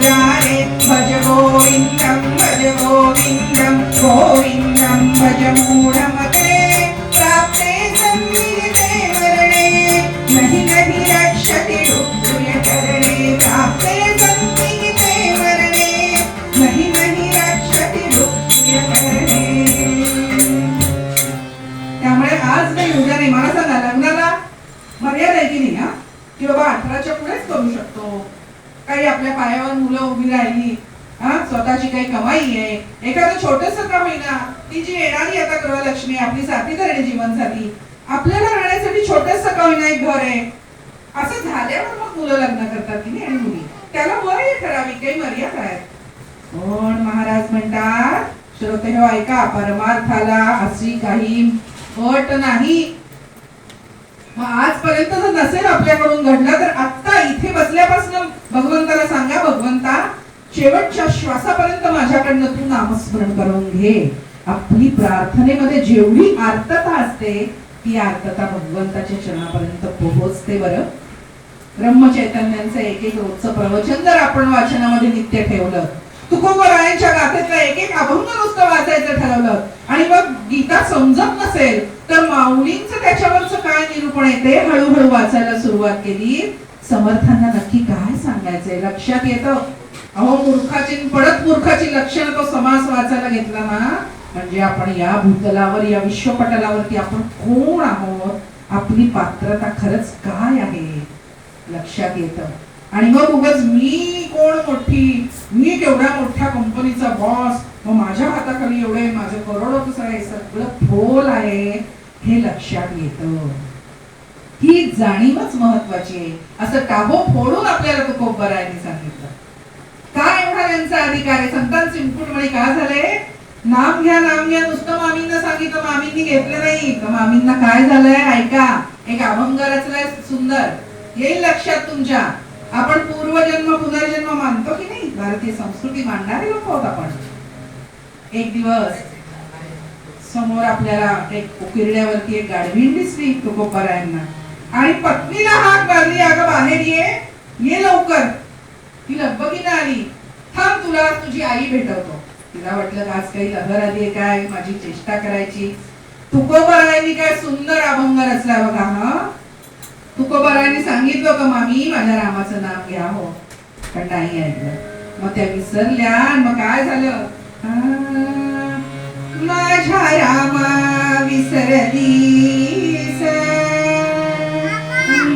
मुरारे भज गोविंदं गोविंदं भज मूढमते प्राप्ते सन्निहिते मरणे नहि नहि रक्षति दुःखयकरणे प्राप्ते सन्निहिते मरणे नहि नहि रक्षति दुःखयकरणे. त्यामुळे आज नाही उद्या नाही, मला सांगा लग्नाला मर्यादा आहे की नाही? हा की बाबा 18च्या पुढेच करू शकतो. काही आपल्या पायावर मुलं उभी राहिली, स्वतःची काही कमाई आहे, एखादं छोटंसं का होईना, ती जी येणारी आता गृहलक्ष्मी आपली साथीदाराने जीवनसाथी, आपल्याला राहण्यासाठी छोटंसं का होईना एक घर आहे, असं झाल्यावर मग मुलं लग्न करतात की नाही आणि मुली. त्याला वय ठरावी, काही मर्यादा आहेत. पण महाराज म्हणतात, श्रोतेहो ऐका, परमार्थाला अशी काही अट नाही. मग आजपर्यंत जर नसेल आपल्याकडून घडलं तर आता इथे बसल्यापासून भगवंताला सांगा, भगवंता शेवटच्या श्वासापर्यंत माझ्याकडनं तू नामस्मरण करून घे. आपली प्रार्थनेमध्ये जेवढी आर्तता असते ती आर्तता भगवंताच्या चरणापर्यंत पोहोचते. बरं, ब्रह्मचैतन्यांचं एक एक रोजचं प्रवचन जर आपण वाचनामध्ये नित्य ठेवलं, तुकोबरायांच्या गाथेतलं एक एक अभंग नुसतं वाचायचं ठरवलं आणि मग गीता समजत नसेल तर माऊलींचं त्याच्यावरचं काय निरूपण आहे ते हळूहळू वाचायला सुरुवात केली, समर्थांना नक्की काय सांगायचंय लक्षात येतं. अहो मूर्खाची पडत मूर्खाची लक्षणं तो समास वाचायला घेतला ना, म्हणजे आपण या भूतलावर या विश्वपटलावरती आपण कोण आहोत, आपली पात्रता खरंच काय आहे लक्षात येतं. आणि मग उगाच मी कोण मोठी, मी केवढ्या मोठ्या कंपनीचा बॉस, मग माझ्या हाताखाली एवढे माझं करोडोचं आहे, सगळं फोल आहे हे लक्षात येतं. ही जाणीवच महत्वाची आहे. असं टाबो फोडून आपल्याला तुकोबरायांनी सांगितलं. काय एवढा त्यांचा अधिकार आहे? संतांचे मुकुटमणी का झाले? नाम घ्या नाम घ्या नुसतं मामींना सांगितलं, मामींनी घेतलं नाही. तर मामींना काय झालंय ऐका, एक अभंग रचलाय सुंदर, येईल लक्षात तुमच्या. आपण पूर्वजन्म पुनर्जन्म मानतो की नाही? भारतीय संस्कृती मानणारे लोक आहोत आपण. एक दिवस समोर आपल्याला एक उकिरड्यावरती एक गाढवीण दिसली तुकोबरायांना आणि पत्नीला हाक मारली, अगं बाहेर ये लवकर. ती लगबगीने आली, थांब तुला तुझी आई भेटवतो. तिला वाटलं आज काही लहर आली काय, माझी चेष्टा करायची. तुकोबरायांनी काय सुंदर अभंग रचला बघा. हा तुकोबरायांनी सांगितलं का मामी माझ्या रामाचं नाम घ्या हो, पण नाही ऐकलं. मग त्या विसरल्या. मग काय झालं? माझ्या रामा विसरलीस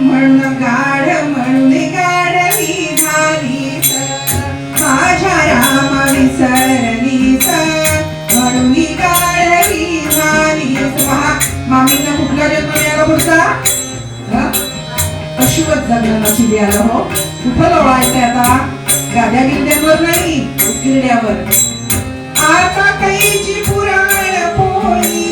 म्हणून गाढ म्हणून गाढवी झालीस. माझ्या रामा विसरलीस म्हणून गाढवी झालीस. मामींना कुठला जन्म मिळाला पुढचा? अशुभच जगणं नशिबी आलं हो. कुठं लोळायचंय आता? गाद्या गिल्ड्यांवर नाही, किरड्यावर. आता कैची पुराण पोळी